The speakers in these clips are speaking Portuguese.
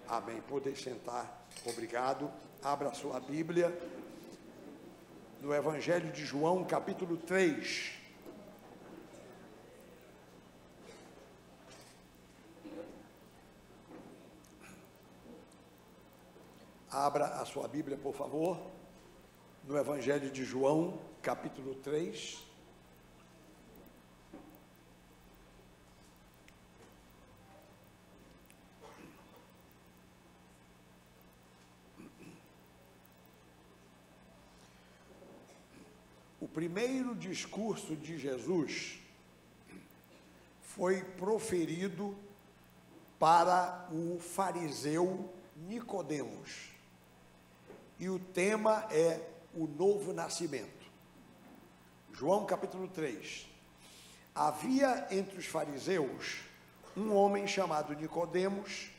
Amém. Poder sentar. Obrigado. Abra a sua Bíblia no Evangelho de João, capítulo 3. Abra a sua Bíblia, por favor, no Evangelho de João, capítulo 3. O primeiro discurso de Jesus foi proferido para o fariseu Nicodemos. E o tema é o novo nascimento. João capítulo 3. Havia entre os fariseus um homem chamado Nicodemos,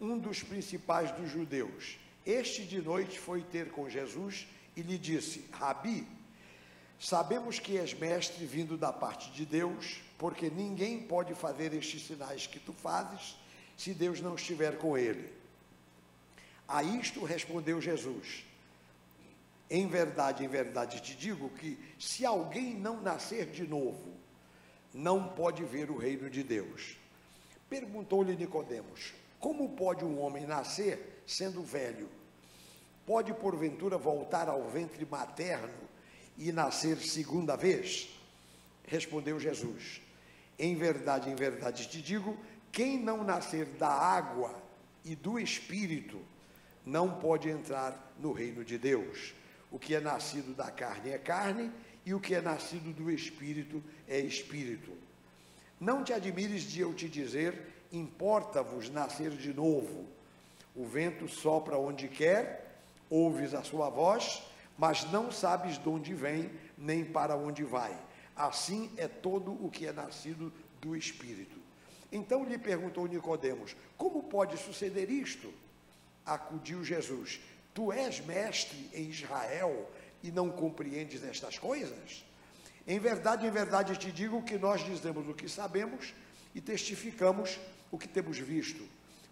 um dos principais dos judeus. Este de noite foi ter com Jesus e lhe disse: Rabi, sabemos que és mestre vindo da parte de Deus, porque ninguém pode fazer estes sinais que tu fazes, se Deus não estiver com ele. A isto respondeu Jesus: em verdade te digo que se alguém não nascer de novo, não pode ver o reino de Deus. Perguntou-lhe Nicodemos: como pode um homem nascer sendo velho? Pode porventura voltar ao ventre materno e nascer segunda vez? Respondeu Jesus: em verdade te digo, quem não nascer da água e do Espírito não pode entrar no reino de Deus. O que é nascido da carne é carne, e o que é nascido do Espírito é Espírito. Não te admires de eu te dizer, importa-vos nascer de novo. O vento sopra onde quer, ouves a sua voz, mas não sabes de onde vem, nem para onde vai. Assim é todo o que é nascido do Espírito. Então lhe perguntou Nicodemos: como pode suceder isto? Acudiu Jesus: tu és mestre em Israel e não compreendes estas coisas? Em verdade te digo que nós dizemos o que sabemos e testificamos o que temos visto.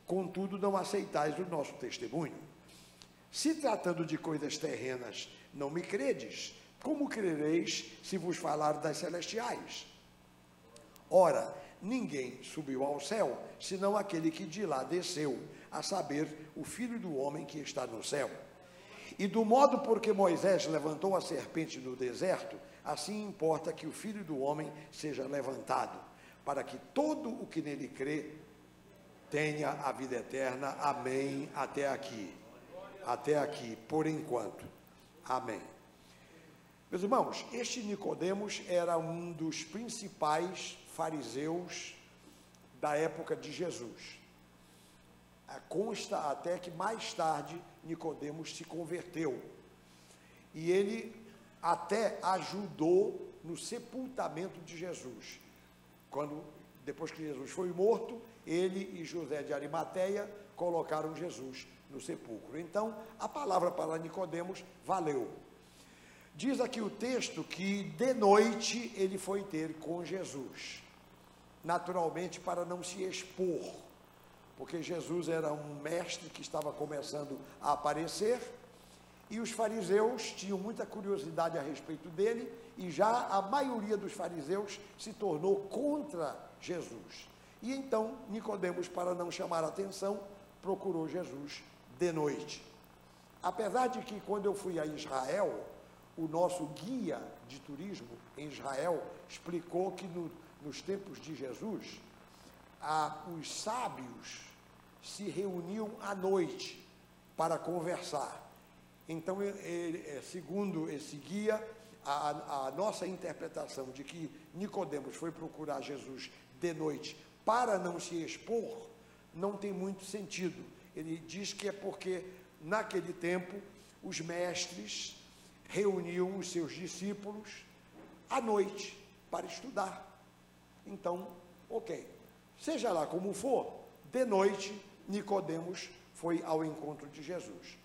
Contudo, não aceitais o nosso testemunho. Se tratando de coisas terrenas não me credes, como crereis se vos falar das celestiais? Ora, ninguém subiu ao céu, senão aquele que de lá desceu, a saber, o Filho do homem que está no céu. E do modo por que Moisés levantou a serpente no deserto, assim importa que o Filho do homem seja levantado, para que todo o que nele crê tenha a vida eterna. Amém. Até aqui, por enquanto. Amém. Meus irmãos, este Nicodemos era um dos principais fariseus da época de Jesus. Consta até que mais tarde Nicodemos se converteu. E ele até ajudou no sepultamento de Jesus. Depois que Jesus foi morto, ele e José de Arimateia colocaram Jesus no sepulcro. Então, a palavra para Nicodemos valeu. Diz aqui o texto que de noite ele foi ter com Jesus, naturalmente para não se expor, porque Jesus era um mestre que estava começando a aparecer, e os fariseus tinham muita curiosidade a respeito dele, e já a maioria dos fariseus se tornou contra Jesus. E então Nicodemos, para não chamar a atenção, procurou Jesus de noite. Apesar de que quando eu fui a Israel, o nosso guia de turismo em Israel explicou que nos tempos de Jesus, os sábios se reuniam à noite para conversar. Então, segundo esse guia, a nossa interpretação de que Nicodemos foi procurar Jesus de noite para não se expor, não tem muito sentido. Ele diz que é porque, naquele tempo, os mestres reuniam os seus discípulos à noite para estudar. Então, ok. Seja lá como for, de noite, Nicodemos foi ao encontro de Jesus.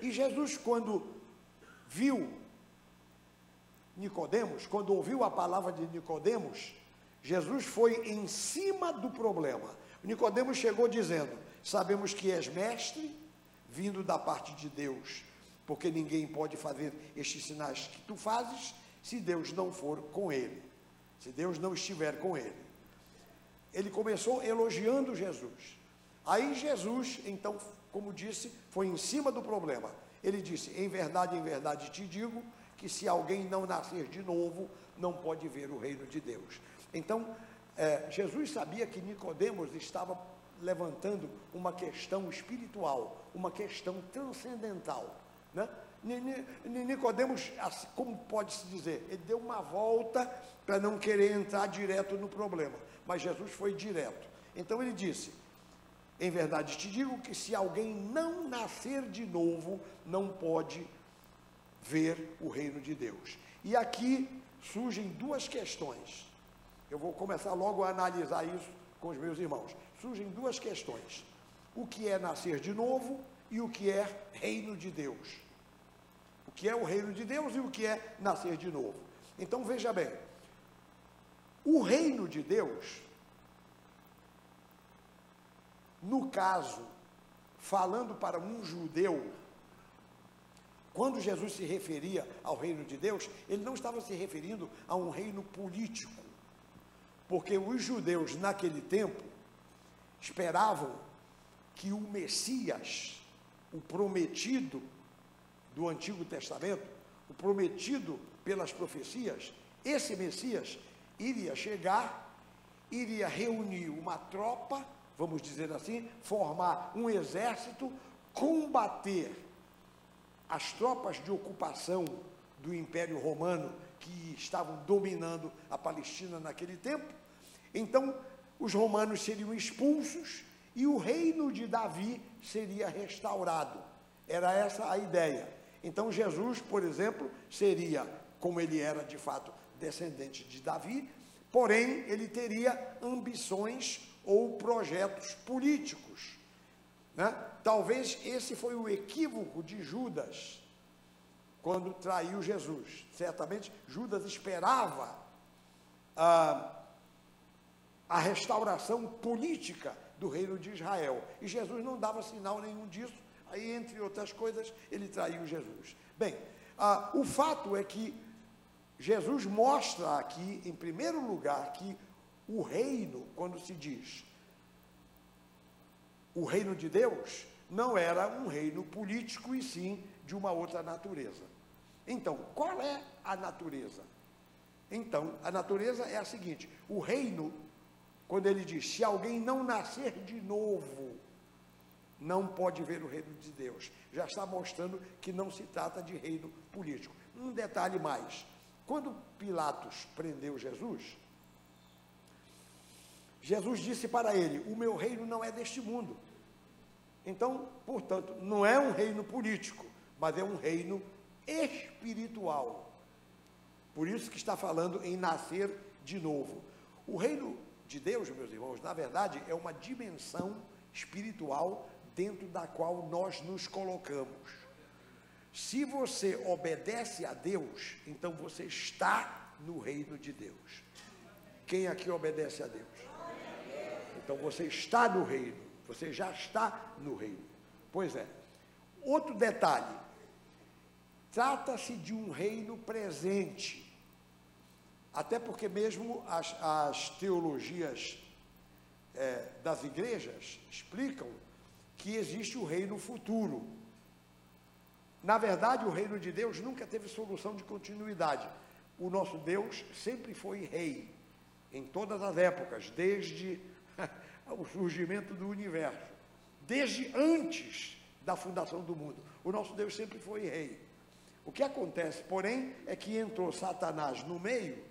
E Jesus, quando viu Nicodemos, quando ouviu a palavra de Nicodemos, Jesus foi em cima do problema. Nicodemos chegou dizendo: Sabemos que és mestre, vindo da parte de Deus, porque ninguém pode fazer estes sinais que tu fazes, se Deus não for com ele, se Deus não estiver com ele. Ele começou elogiando Jesus. Aí Jesus, então, como disse, foi em cima do problema. Ele disse, em verdade te digo, que se alguém não nascer de novo, não pode ver o reino de Deus. Então, Jesus sabia que Nicodemos estava levantando uma questão espiritual, uma questão transcendental, né? Nicodemos, assim, como pode-se dizer, ele deu uma volta para não querer entrar direto no problema, mas Jesus foi direto. Então ele disse, em verdade te digo que se alguém não nascer de novo, não pode ver o reino de Deus. E aqui surgem duas questões. Eu vou começar logo a analisar isso com os meus irmãos. Surgem duas questões. O que é nascer de novo e o que é reino de Deus. O que é o reino de Deus e o que é nascer de novo. Então veja bem, o reino de Deus, no caso, falando para um judeu, quando Jesus se referia ao reino de Deus, ele não estava se referindo a um reino político, porque os judeus naquele tempo esperavam que o Messias, o prometido do Antigo Testamento, o prometido pelas profecias, esse Messias iria chegar, iria reunir uma tropa, vamos dizer assim, formar um exército, combater as tropas de ocupação do Império Romano que estavam dominando a Palestina naquele tempo. Então, os romanos seriam expulsos e o reino de Davi seria restaurado. Era essa a ideia. Então, Jesus, por exemplo, seria, como ele era de fato descendente de Davi, porém, ele teria ambições ou projetos políticos, né? Talvez esse foi o equívoco de Judas, quando traiu Jesus. Certamente, Judas esperava a restauração política do reino de Israel, e Jesus não dava sinal nenhum disso. Aí, entre outras coisas, ele traiu Jesus. Bem, o fato é que Jesus mostra aqui, em primeiro lugar, que o reino, quando se diz o reino de Deus, não era um reino político, e sim de uma outra natureza. Então, qual é a natureza? Então, a natureza é a seguinte: o reino, quando ele diz, se alguém não nascer de novo, não pode ver o reino de Deus, já está mostrando que não se trata de reino político. Um detalhe mais, quando Pilatos prendeu Jesus, Jesus disse para ele, o meu reino não é deste mundo. Então, portanto, não é um reino político, mas é um reino espiritual. Por isso que está falando em nascer de novo. O reino de Deus, meus irmãos, na verdade, é uma dimensão espiritual dentro da qual nós nos colocamos. Se você obedece a Deus, então você está no reino de Deus. Quem aqui obedece a Deus? Então você está no reino, você já está no reino. Pois é. Outro detalhe, trata-se de um reino presente, até porque mesmo as teologias das igrejas explicam que existe o reino futuro. Na verdade, o reino de Deus nunca teve solução de continuidade. O nosso Deus sempre foi rei, em todas as épocas, desde o surgimento do universo, desde antes da fundação do mundo. O nosso Deus sempre foi rei. O que acontece, porém, é que entrou Satanás no meio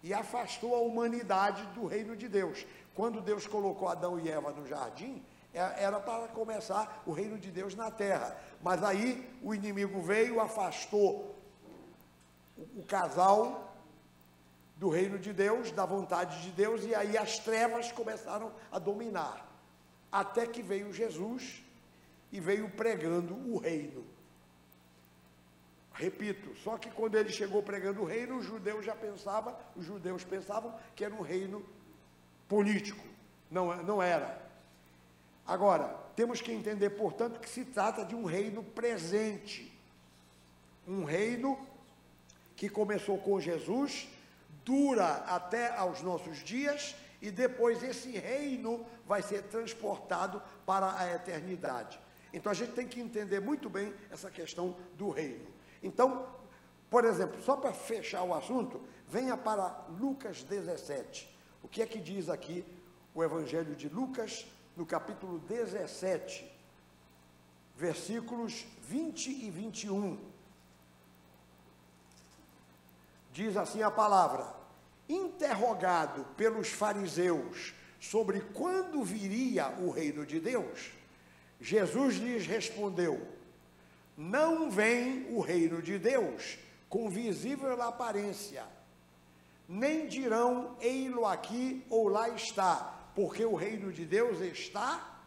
e afastou a humanidade do reino de Deus. Quando Deus colocou Adão e Eva no jardim, era para começar o reino de Deus na terra. Mas aí o inimigo veio, afastou o casal do reino de Deus, da vontade de Deus, e aí as trevas começaram a dominar. Até que veio Jesus e veio pregando o reino. Repito, só que quando ele chegou pregando o reino, os judeus pensavam que era um reino político. Não era. Agora, temos que entender, portanto, que se trata de um reino presente. Um reino que começou com Jesus, dura até aos nossos dias, e depois esse reino vai ser transportado para a eternidade. Então a gente tem que entender muito bem essa questão do reino. Então, por exemplo, só para fechar o assunto, venha para Lucas 17. O que é que diz aqui o Evangelho de Lucas, no capítulo 17, versículos 20 e 21. Diz assim a palavra: interrogado pelos fariseus sobre quando viria o reino de Deus, Jesus lhes respondeu: não vem o reino de Deus com visível aparência, nem dirão ei-lo aqui ou lá está, porque o reino de Deus está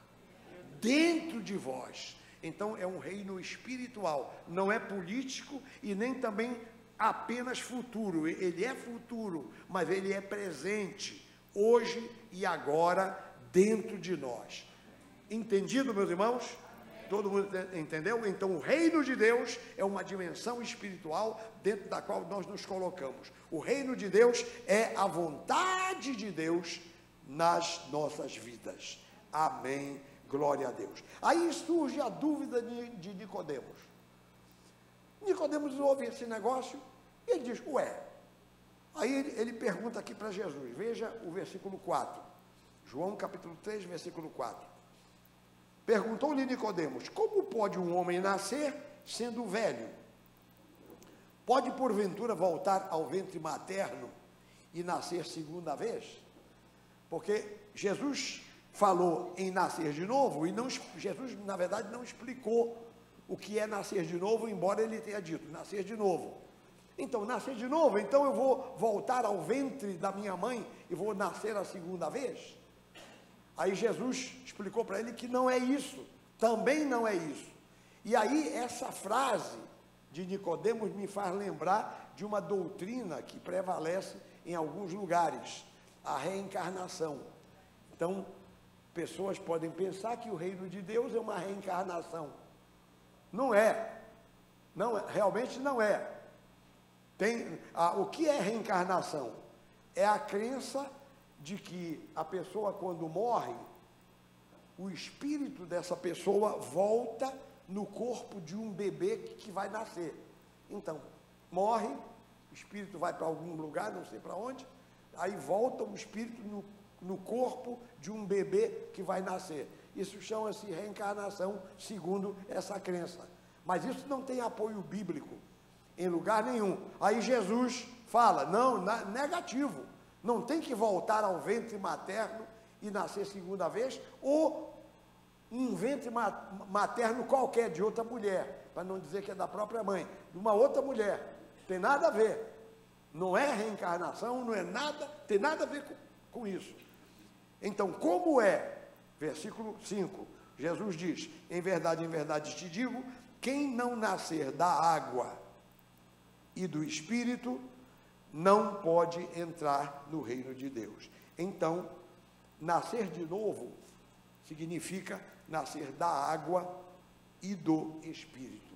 dentro de vós. Então é um reino espiritual, não é político e nem também apenas futuro. Ele é futuro, mas ele é presente, hoje e agora, dentro de nós. Entendido, meus irmãos? Todo mundo entendeu? Então o reino de Deus é uma dimensão espiritual dentro da qual nós nos colocamos. O reino de Deus é a vontade de Deus nas nossas vidas. Amém, glória a Deus. Aí surge a dúvida de Nicodemos. Nicodemos ouve esse negócio e ele diz: ué. Aí ele pergunta aqui para Jesus, veja o versículo 4, João capítulo 3, versículo 4. Perguntou-lhe Nicodemos: como pode um homem nascer sendo velho? Pode porventura voltar ao ventre materno e nascer segunda vez? Porque Jesus falou em nascer de novo, e não, Jesus na verdade não explicou o que é nascer de novo, embora ele tenha dito, nascer de novo. Então, nascer de novo, então eu vou voltar ao ventre da minha mãe e vou nascer a segunda vez? Aí Jesus explicou para ele que não é isso, também não é isso. E aí essa frase de Nicodemos me faz lembrar de uma doutrina que prevalece em alguns lugares, a reencarnação. Então, pessoas podem pensar que o reino de Deus é uma reencarnação. Não é, realmente não é. O que é reencarnação? É a crença de que a pessoa, quando morre, o espírito dessa pessoa volta no corpo de um bebê que vai nascer. Então, morre, o espírito vai para algum lugar, não sei para onde, aí volta o espírito no corpo de um bebê que vai nascer. Isso chama-se reencarnação, segundo essa crença. Mas isso não tem apoio bíblico em lugar nenhum. Aí Jesus fala: não, negativo, não tem que voltar ao ventre materno e nascer segunda vez, ou um ventre materno qualquer, de outra mulher, para não dizer que é da própria mãe, de uma outra mulher. Tem nada a ver. Não é reencarnação, não é nada, tem nada a ver com isso. Então, como é? Versículo 5, Jesus diz: em verdade te digo, quem não nascer da água e do Espírito, não pode entrar no reino de Deus. Então, nascer de novo significa nascer da água e do Espírito.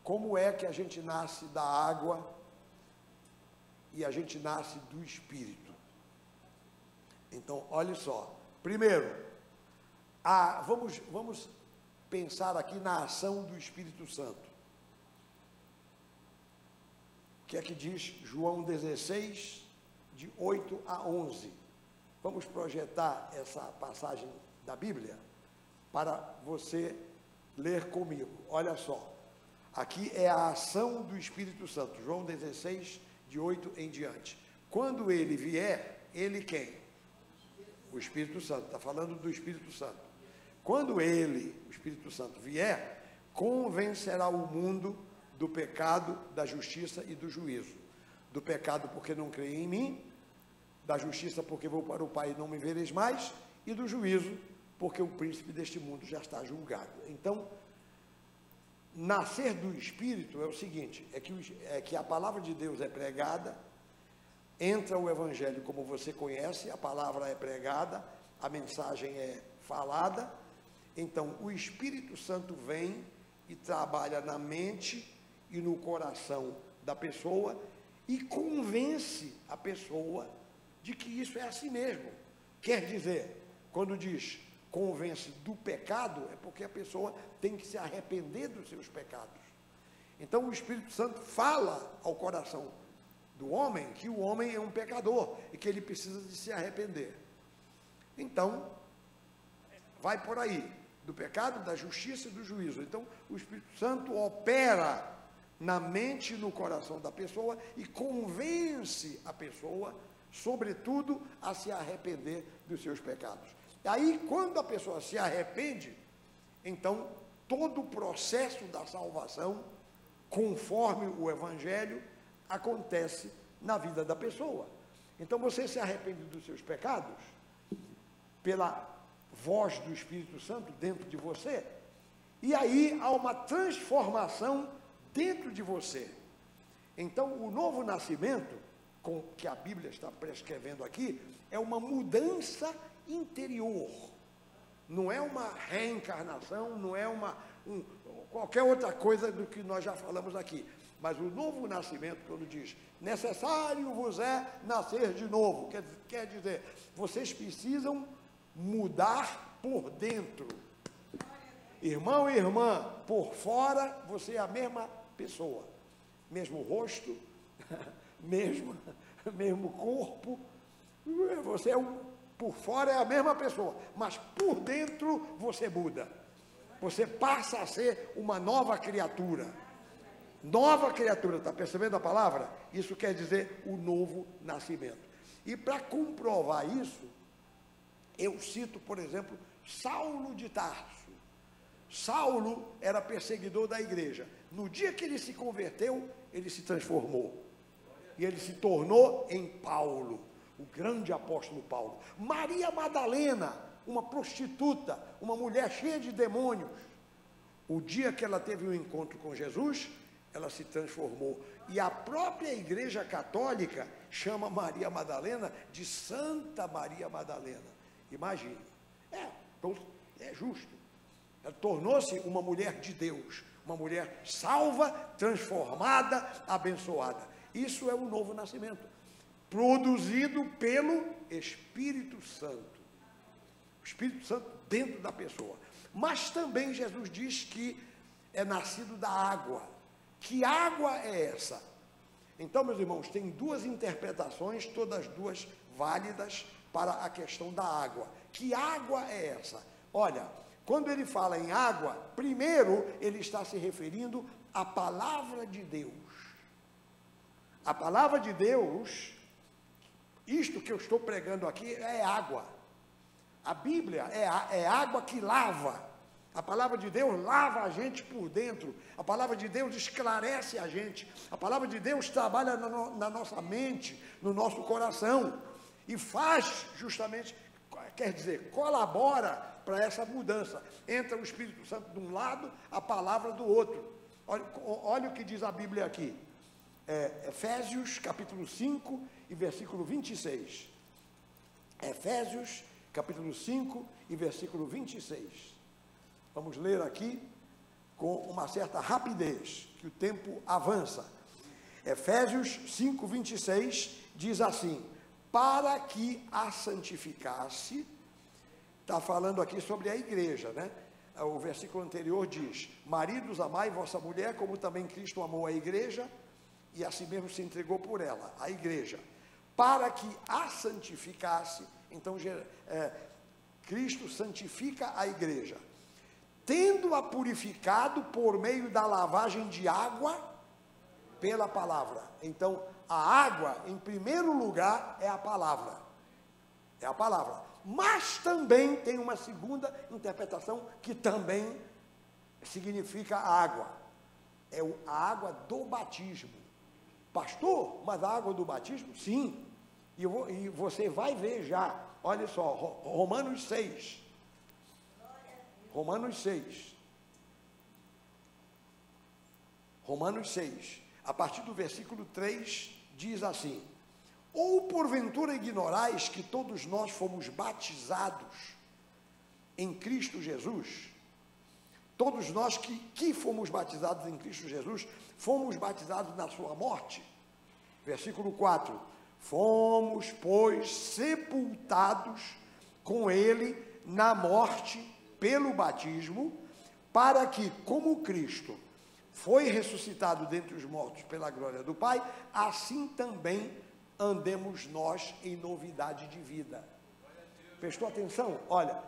Como é que a gente nasce da água e a gente nasce do Espírito? Então, olha só. Primeiro, vamos pensar aqui na ação do Espírito Santo. O que é que diz João 16, de 8 a 11? Vamos projetar essa passagem da Bíblia para você ler comigo. Olha só, aqui é a ação do Espírito Santo, João 16, de 8 em diante. Quando ele vier, ele quem? O Espírito Santo, está falando do Espírito Santo. Quando ele, o Espírito Santo, vier, convencerá o mundo do pecado, da justiça e do juízo. Do pecado porque não creem em mim, da justiça porque vou para o Pai e não me vereis mais, e do juízo porque o príncipe deste mundo já está julgado. Então, nascer do Espírito é o seguinte, é que a palavra de Deus é pregada, entra o Evangelho como você conhece, a palavra é pregada, a mensagem é falada, então o Espírito Santo vem e trabalha na mente e no coração da pessoa e convence a pessoa de que isso é assim mesmo. Quer dizer, quando diz convence do pecado, é porque a pessoa tem que se arrepender dos seus pecados. Então o Espírito Santo fala ao coração do homem que o homem é um pecador e que ele precisa de se arrepender. Então, vai por aí, do pecado, da justiça e do juízo. Então, o Espírito Santo opera na mente e no coração da pessoa e convence a pessoa, sobretudo, a se arrepender dos seus pecados. E aí, quando a pessoa se arrepende, então, todo o processo da salvação, conforme o Evangelho, acontece na vida da pessoa. Então, você se arrepende dos seus pecados, pela voz do Espírito Santo dentro de você, e aí há uma transformação dentro de você. Então, o novo nascimento, que a Bíblia está prescrevendo aqui, é uma mudança interior, não é uma reencarnação, não é qualquer outra coisa do que nós já falamos aqui, mas o novo nascimento, quando diz, necessário vos é nascer de novo, quer dizer, vocês precisam mudar por dentro. Irmão e irmã, por fora, você é a mesma pessoa, mesmo rosto, mesmo corpo, você por fora é a mesma pessoa, mas por dentro você muda, você passa a ser uma nova criatura. Nova criatura, está percebendo a palavra? Isso quer dizer o novo nascimento. E para comprovar isso, eu cito, por exemplo, Saulo de Tarso. Saulo era perseguidor da igreja. No dia que ele se converteu, ele se transformou. E ele se tornou em Paulo, o grande apóstolo Paulo. Maria Madalena, uma prostituta, uma mulher cheia de demônios. O dia que ela teve um encontro com Jesus, ela se transformou. E a própria Igreja Católica chama Maria Madalena de Santa Maria Madalena. Imagine. É justo. Ela tornou-se uma mulher de Deus, uma mulher salva, transformada, abençoada. Isso é o novo nascimento, produzido pelo Espírito Santo. O Espírito Santo dentro da pessoa. Mas também Jesus diz que é nascido da água. Que água é essa? Então, meus irmãos, tem duas interpretações, todas duas válidas para a questão da água. Que água é essa? Olha, quando ele fala em água, primeiro ele está se referindo à palavra de Deus. A palavra de Deus, isto que eu estou pregando aqui é água. A Bíblia é água que lava. A palavra de Deus lava a gente por dentro. A palavra de Deus esclarece a gente. A palavra de Deus trabalha na nossa mente, no nosso coração. E faz justamente, quer dizer, colabora para essa mudança. Entra o Espírito Santo de um lado, a palavra do outro. Olha o que diz a Bíblia aqui. Efésios capítulo 5 e versículo 26. Efésios capítulo 5 e versículo 26. Vamos ler aqui com uma certa rapidez, que o tempo avança. Efésios 5, 26 diz assim: para que a santificasse, está falando aqui sobre a igreja, né? O versículo anterior diz: maridos, amai vossa mulher, como também Cristo amou a igreja, e assim mesmo se entregou por ela, a igreja. Para que a santificasse, então Cristo santifica a igreja, tendo-a purificado por meio da lavagem de água pela palavra. Então, a água, em primeiro lugar, é a palavra. É a palavra. Mas também tem uma segunda interpretação que também significa água. É a água do batismo. Pastor, mas a água do batismo? Sim. E você vai ver já. Olha só, Romanos 6. Romanos 6. Romanos 6. A partir do versículo 3, diz assim: ou porventura ignorais que todos nós fomos batizados em Cristo Jesus, todos nós que fomos batizados em Cristo Jesus, fomos batizados na sua morte. Versículo 4, fomos, pois, sepultados com ele na morte pelo batismo, para que, como Cristo foi ressuscitado dentre os mortos pela glória do Pai, assim também andemos nós em novidade de vida. Prestou atenção? Olha,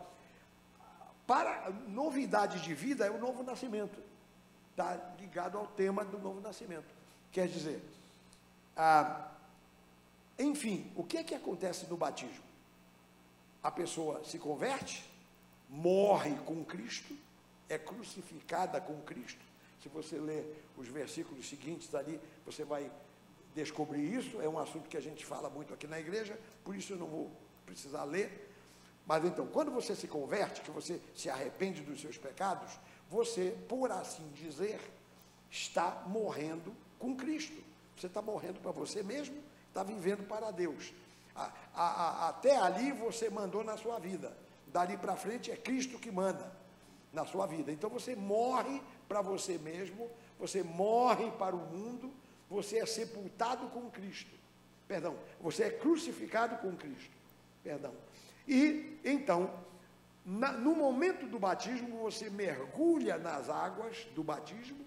para novidade de vida é o novo nascimento, está ligado ao tema do novo nascimento. Quer dizer, enfim, o que é que acontece no batismo? A pessoa se converte, morre com Cristo, é crucificada com Cristo. Se você ler os versículos seguintes ali, você vai descobrir isso. É um assunto que a gente fala muito aqui na igreja, por isso eu não vou precisar ler. Mas então, quando você se converte, que você se arrepende dos seus pecados, você, por assim dizer, está morrendo com Cristo. Você está morrendo para você mesmo, está vivendo para Deus. Até ali você mandou na sua vida. Dali para frente é Cristo que manda na sua vida. Então você morre para você mesmo, você morre para o mundo, você é sepultado com Cristo. Perdão, você é crucificado com Cristo. Perdão. E então, no momento do batismo, você mergulha nas águas do batismo,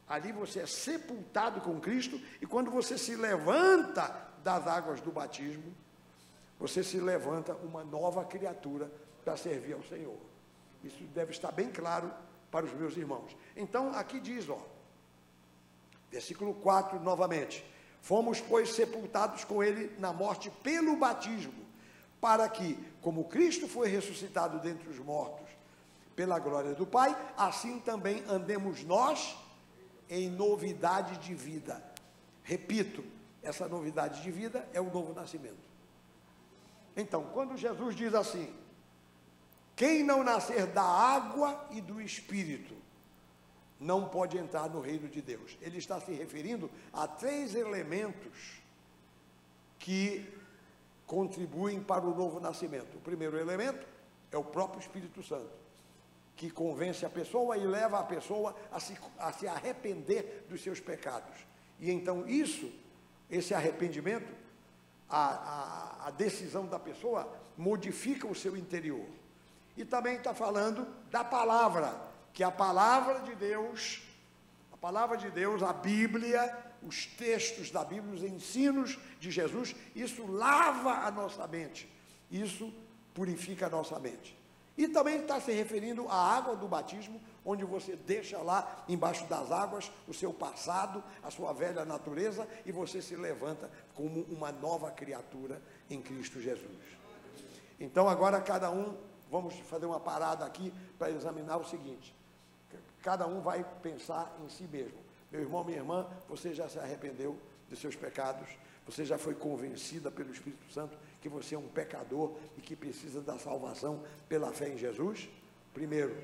ali você é sepultado com Cristo, e quando você se levanta das águas do batismo, você se levanta uma nova criatura para servir ao Senhor. Isso deve estar bem claro para os meus irmãos. Então, aqui diz, versículo 4, novamente, fomos, pois, sepultados com ele na morte pelo batismo, para que, como Cristo foi ressuscitado dentre os mortos, pela glória do Pai, assim também andemos nós em novidade de vida. Repito, essa novidade de vida é o novo nascimento. Então, quando Jesus diz assim, quem não nascer da água e do Espírito, não pode entrar no reino de Deus. Ele está se referindo a 3 elementos que contribuem para o novo nascimento. O primeiro elemento é o próprio Espírito Santo, que convence a pessoa e leva a pessoa a se arrepender dos seus pecados. E então esse arrependimento, a decisão da pessoa modifica o seu interior. E também está falando da palavra, que a palavra de Deus, a Bíblia, os textos da Bíblia, os ensinos de Jesus, isso lava a nossa mente, isso purifica a nossa mente. E também está se referindo à água do batismo, onde você deixa lá embaixo das águas o seu passado, a sua velha natureza, e você se levanta como uma nova criatura em Cristo Jesus. Então agora vamos fazer uma parada aqui para examinar o seguinte, cada um vai pensar em si mesmo. Meu irmão, minha irmã, você já se arrependeu dos seus pecados, você já foi convencida pelo Espírito Santo que você é um pecador e que precisa da salvação pela fé em Jesus? Primeiro.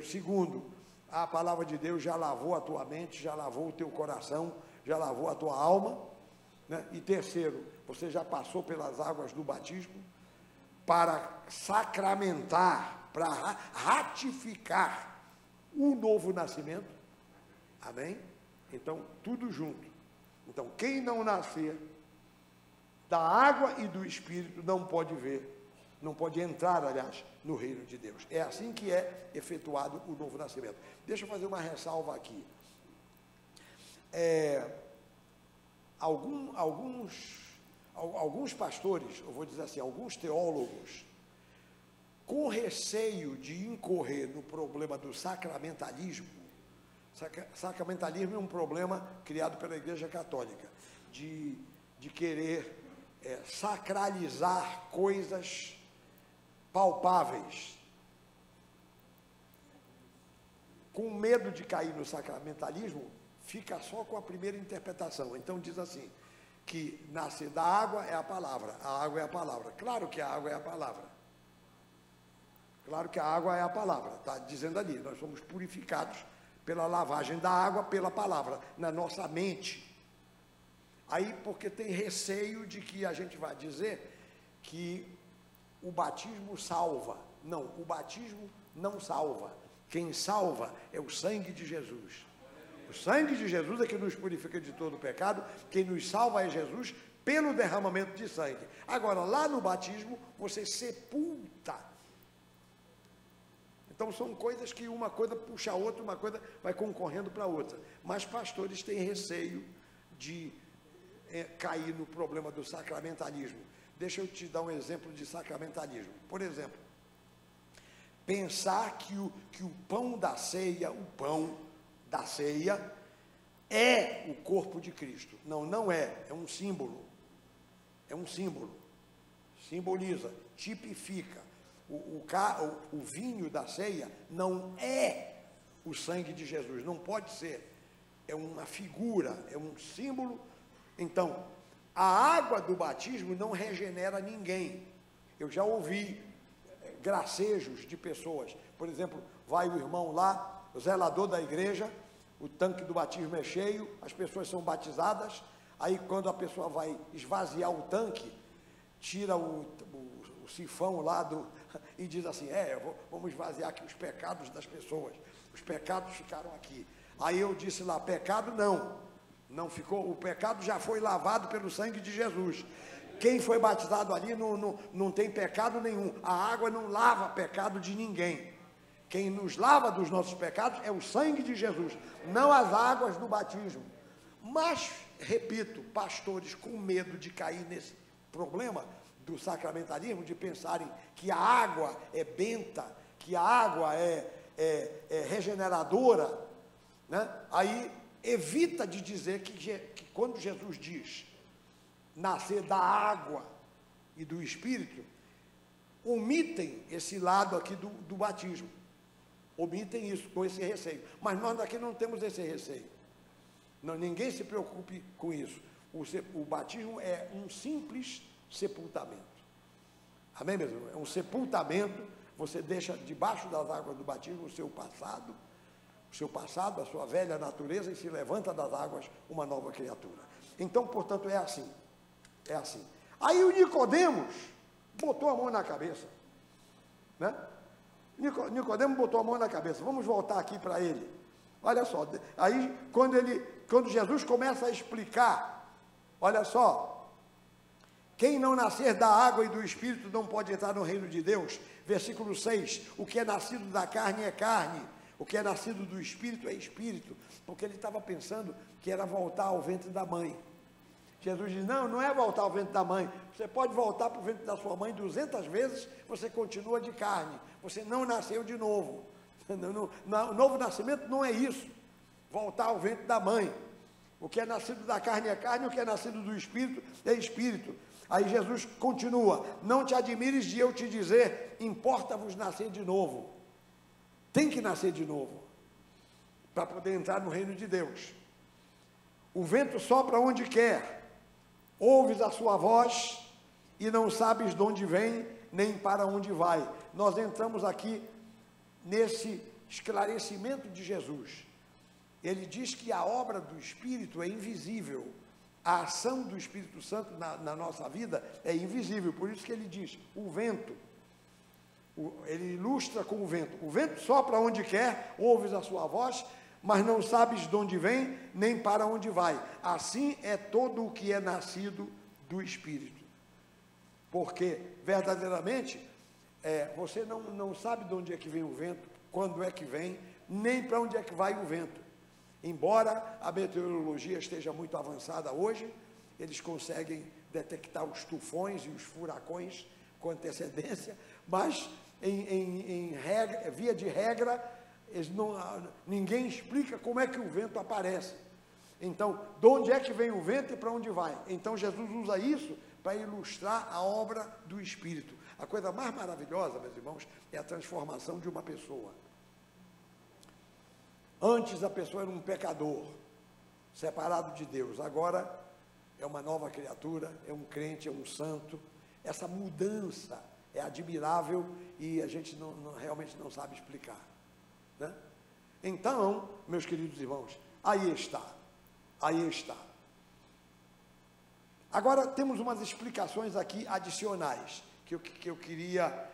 Segundo, a palavra de Deus já lavou a tua mente, já lavou o teu coração, já lavou a tua alma, né? E terceiro, você já passou pelas águas do batismo para sacramentar, para ratificar o novo nascimento. Amém? Então, tudo junto. Então, quem não nascer da água e do Espírito não pode entrar, aliás, no reino de Deus. É assim que é efetuado o novo nascimento. Deixa eu fazer uma ressalva aqui. Alguns pastores, eu vou dizer assim, alguns teólogos, com receio de incorrer no problema do sacramentalismo. Sacramentalismo é um problema criado pela Igreja Católica, de querer sacralizar coisas palpáveis. Com medo de cair no sacramentalismo, fica só com a primeira interpretação. Então diz assim, que nascer da água é a palavra, a água é a palavra. Claro que a água é a palavra. Claro que a água é a palavra, está dizendo ali, nós somos purificados pela lavagem da água, pela palavra, na nossa mente. Aí, porque tem receio de que a gente vai dizer que o batismo salva. Não, o batismo não salva. Quem salva é o sangue de Jesus. O sangue de Jesus é que nos purifica de todo o pecado. Quem nos salva é Jesus pelo derramamento de sangue. Agora, lá no batismo, você sepulta. Então, são coisas que uma coisa puxa a outra, uma coisa vai concorrendo para a outra. Mas pastores têm receio de cair no problema do sacramentalismo. Deixa eu te dar um exemplo de sacramentalismo. Por exemplo, pensar que o pão da ceia, é o corpo de Cristo. Não, não é. É um símbolo. É um símbolo. Simboliza, tipifica. O vinho da ceia não é o sangue de Jesus. Não pode ser. É uma figura, é um símbolo. Então, a água do batismo não regenera ninguém. Eu já ouvi gracejos de pessoas. Por exemplo, vai o irmão lá, o zelador da igreja, o tanque do batismo é cheio, as pessoas são batizadas, aí quando a pessoa vai esvaziar o tanque, tira o sifão lá e diz assim, vamos esvaziar aqui os pecados das pessoas, os pecados ficaram aqui. Aí eu disse lá, pecado não ficou, o pecado já foi lavado pelo sangue de Jesus. Quem foi batizado ali não tem pecado nenhum, a água não lava pecado de ninguém. Quem nos lava dos nossos pecados é o sangue de Jesus, não as águas do batismo. Mas, repito, pastores com medo de cair nesse problema do sacramentalismo, de pensarem que a água é benta, que a água é regeneradora, né? Aí evita de dizer que quando Jesus diz nascer da água e do Espírito, omitem esse lado aqui do batismo. Omitem isso, com esse receio. Mas nós aqui não temos esse receio. Não, ninguém se preocupe com isso. O batismo é um simples sepultamento. Amém, meu irmão? É um sepultamento. Você deixa debaixo das águas do batismo o seu passado, a sua velha natureza, e se levanta das águas uma nova criatura. Então, portanto, é assim. É assim. Aí o Nicodemos botou a mão na cabeça, né? Nicodemos botou a mão na cabeça. Vamos voltar aqui para ele. Olha só, aí quando Jesus começa a explicar, olha só, quem não nascer da água e do Espírito não pode entrar no reino de Deus. Versículo 6, o que é nascido da carne é carne, o que é nascido do Espírito é Espírito, porque ele estava pensando que era voltar ao ventre da mãe. Jesus diz, não é voltar ao ventre da mãe, você pode voltar para o ventre da sua mãe 200 vezes, você continua de carne, você não nasceu de novo. O novo nascimento não é isso, voltar ao ventre da mãe. O que é nascido da carne é carne, o que é nascido do Espírito é Espírito. Aí Jesus continua, não te admires de eu te dizer, importa-vos nascer de novo. Tem que nascer de novo, para poder entrar no reino de Deus. O vento sopra onde quer, ouves a sua voz e não sabes de onde vem, nem para onde vai. Nós entramos aqui nesse esclarecimento de Jesus. Ele diz que a obra do Espírito é invisível. A ação do Espírito Santo na nossa vida é invisível. Por isso que ele diz, o vento, ele ilustra com o vento sopra onde quer, ouves a sua voz, mas não sabes de onde vem, nem para onde vai. Assim é todo o que é nascido do Espírito. Porque, verdadeiramente, você não sabe de onde é que vem o vento, quando é que vem, nem para onde é que vai o vento. Embora a meteorologia esteja muito avançada hoje, eles conseguem detectar os tufões e os furacões com antecedência, mas, via de regra, ninguém explica como é que o vento aparece. Então, de onde é que vem o vento e para onde vai? Então, Jesus usa isso para ilustrar a obra do Espírito. A coisa mais maravilhosa, meus irmãos, é a transformação de uma pessoa. Antes a pessoa era um pecador, separado de Deus. Agora é uma nova criatura, é um crente, é um santo. Essa mudança é admirável e a gente realmente não sabe explicar, né? Então, meus queridos irmãos, aí está. Agora temos umas explicações aqui adicionais que eu queria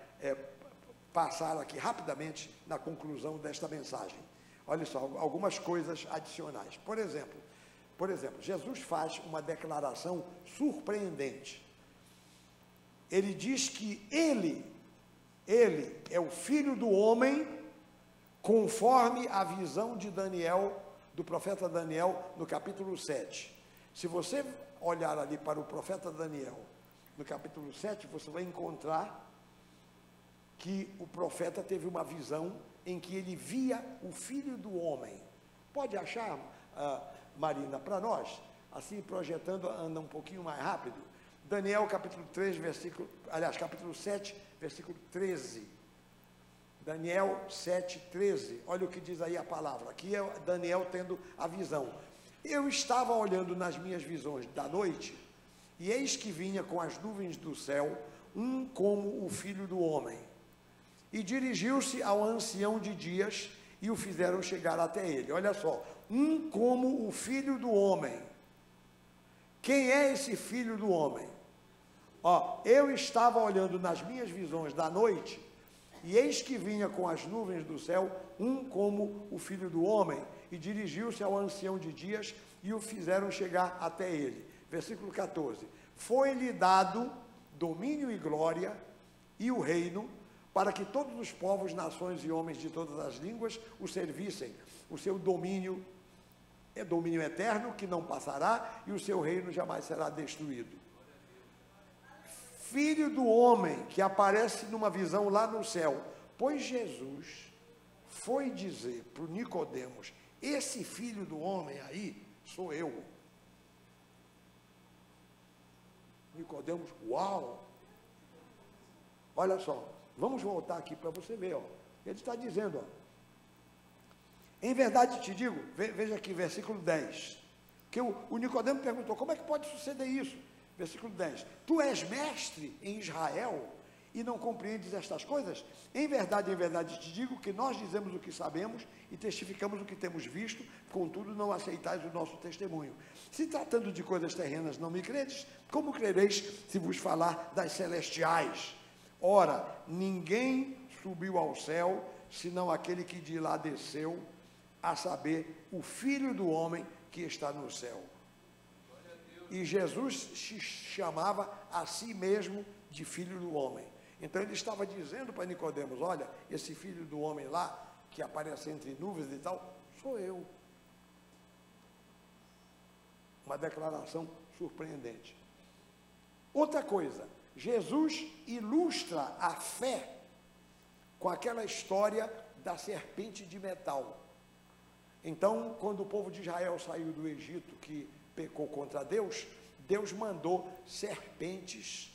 passar aqui rapidamente na conclusão desta mensagem. Olha só, algumas coisas adicionais. Por exemplo, Jesus faz uma declaração surpreendente. Ele diz que ele é o Filho do homem, conforme a visão de Daniel, do profeta Daniel, no capítulo 7. Se você olhar ali para o profeta Daniel, no capítulo 7, você vai encontrar que o profeta teve uma visão em que ele via o Filho do homem. Pode achar, Marina, para nós, assim projetando, anda um pouquinho mais rápido. Daniel capítulo 7, versículo 13. Daniel 7, 13. Olha o que diz aí a palavra. Aqui é Daniel tendo a visão. Eu estava olhando nas minhas visões da noite, e eis que vinha com as nuvens do céu, um como o Filho do homem. E dirigiu-se ao ancião de dias, e o fizeram chegar até ele. Olha só, um como o Filho do homem. Quem é esse Filho do homem? Eu estava olhando nas minhas visões da noite, e eis que vinha com as nuvens do céu, um como o Filho do homem, e dirigiu-se ao ancião de dias, e o fizeram chegar até ele. Versículo 14. Foi-lhe dado domínio e glória, e o reino, para que todos os povos, nações e homens de todas as línguas o servissem. O seu domínio é domínio eterno, que não passará, e o seu reino jamais será destruído. Filho do homem, que aparece numa visão lá no céu. Pois Jesus foi dizer para o Nicodemos, esse Filho do homem aí sou eu. Nicodemos, uau! Olha só, vamos voltar aqui para você ver, ele está dizendo, em verdade te digo, veja aqui, versículo 10, que o Nicodemo perguntou, como é que pode suceder isso? Versículo 10, tu és mestre em Israel e não compreendes estas coisas? Em verdade te digo que nós dizemos o que sabemos e testificamos o que temos visto, contudo não aceitais o nosso testemunho. Se tratando de coisas terrenas não me credes, como crereis se vos falar das celestiais? Ora, ninguém subiu ao céu, senão aquele que de lá desceu, a saber, o Filho do homem que está no céu. E Jesus se chamava a si mesmo de Filho do homem. Então ele estava dizendo para Nicodemos, olha, esse Filho do homem lá, que aparece entre nuvens e tal, sou eu. Uma declaração surpreendente. Outra coisa, Jesus ilustra a fé com aquela história da serpente de metal. Então, quando o povo de Israel saiu do Egito, que pecou contra Deus, Deus mandou serpentes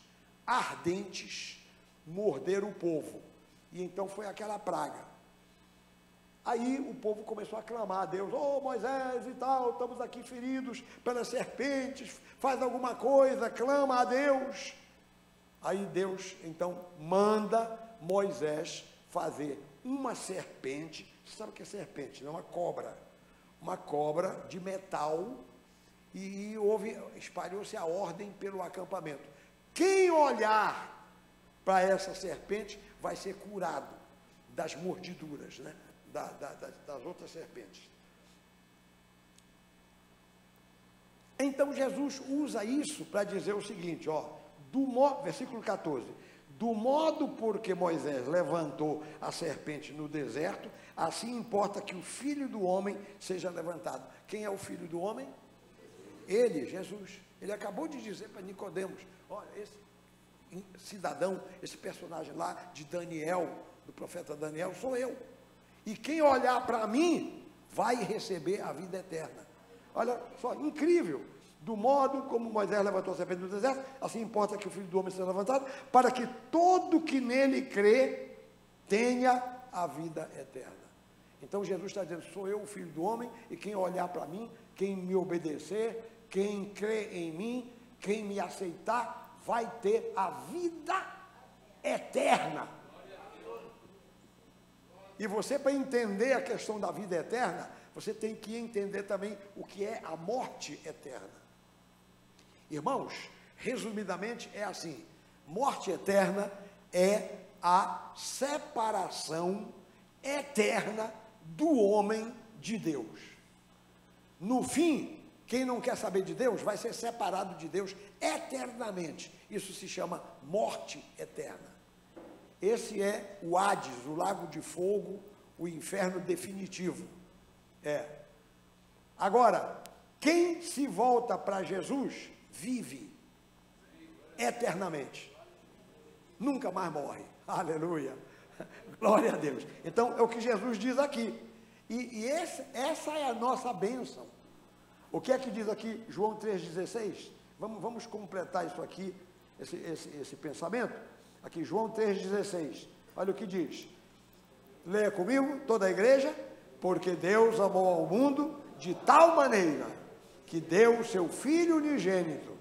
ardentes morder o povo. E então foi aquela praga. Aí o povo começou a clamar a Deus, Moisés e tal, estamos aqui feridos pelas serpentes, faz alguma coisa, clama a Deus. Aí Deus, então, manda Moisés fazer uma serpente. Você sabe o que é serpente? Não é uma cobra de metal, e espalhou-se a ordem pelo acampamento. Quem olhar para essa serpente vai ser curado das mordiduras, né? Das outras serpentes. Então Jesus usa isso para dizer o seguinte, versículo 14, do modo por que Moisés levantou a serpente no deserto, assim importa que o Filho do homem seja levantado. Quem é o Filho do homem? Ele, Jesus. Ele acabou de dizer para Nicodemos, olha, esse cidadão, esse personagem lá de Daniel, do profeta Daniel, sou eu. E quem olhar para mim, vai receber a vida eterna. Olha só, incrível. Do modo como Moisés levantou a serpente no deserto, assim importa que o Filho do homem seja levantado, para que todo que nele crê, tenha a vida eterna. Então Jesus está dizendo, sou eu o Filho do homem, e quem olhar para mim, quem me obedecer, quem crê em mim, quem me aceitar, vai ter a vida eterna. E você, para entender a questão da vida eterna, você tem que entender também o que é a morte eterna. Irmãos, resumidamente é assim, morte eterna é a separação eterna do homem de Deus. No fim, quem não quer saber de Deus vai ser separado de Deus eternamente. Isso se chama morte eterna. Esse é o Hades, o lago de fogo, o inferno definitivo. Agora, quem se volta para Jesus, vive eternamente. Nunca mais morre. Aleluia. Glória a Deus. Então, é o que Jesus diz aqui. E essa é a nossa bênção. O que é que diz aqui João 3,16? Vamos completar isso aqui, esse pensamento. Aqui, João 3,16. Olha o que diz. Leia comigo, toda a igreja. Porque Deus amou ao mundo de tal maneira que deu o seu Filho unigênito,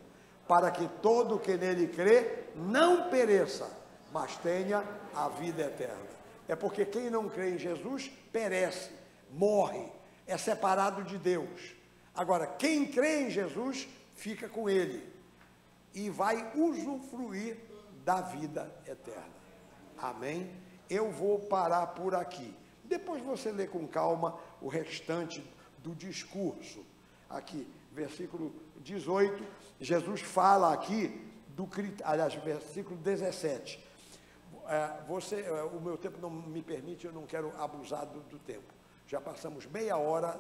para que todo que nele crê não pereça, mas tenha a vida eterna. É porque quem não crê em Jesus perece, morre, é separado de Deus. Agora, quem crê em Jesus fica com ele e vai usufruir da vida eterna. Amém? Eu vou parar por aqui. Depois você lê com calma o restante do discurso. Aqui, versículo 18, Jesus fala aqui versículo 17. O meu tempo não me permite, eu não quero abusar do tempo. Já passamos meia hora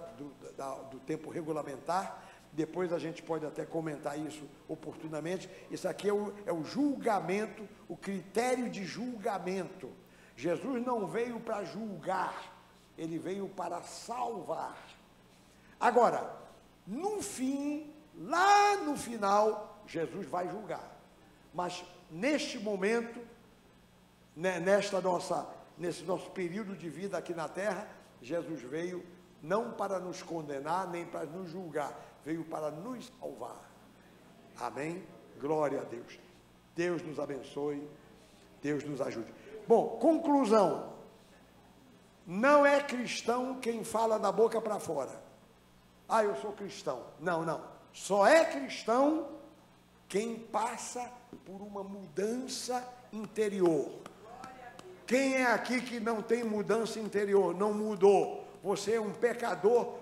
do tempo regulamentar, depois a gente pode até comentar isso oportunamente. Isso aqui é o julgamento, o critério de julgamento. Jesus não veio para julgar, ele veio para salvar. Agora, no fim, lá no final, Jesus vai julgar. Mas neste momento, nesse nosso período de vida aqui na terra, Jesus veio não para nos condenar, nem para nos julgar, veio para nos salvar. Amém? Glória a Deus. Deus nos abençoe, Deus nos ajude. Bom, conclusão. Não é cristão quem fala da boca para fora. Eu sou cristão. Não. Só é cristão quem passa por uma mudança interior. Quem é aqui que não tem mudança interior? Não mudou. Você é um pecador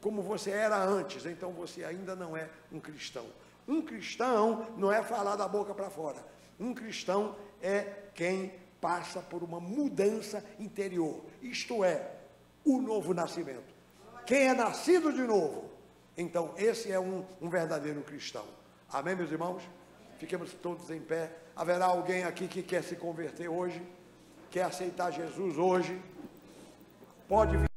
como você era antes. Então você ainda não é um cristão. Um cristão não é falar da boca para fora. Um cristão é quem passa por uma mudança interior, isto é, o novo nascimento. Quem é nascido de novo, então esse é um verdadeiro cristão. Amém, meus irmãos? Fiquemos todos em pé. Haverá alguém aqui que quer se converter hoje, quer aceitar Jesus hoje? Pode vir.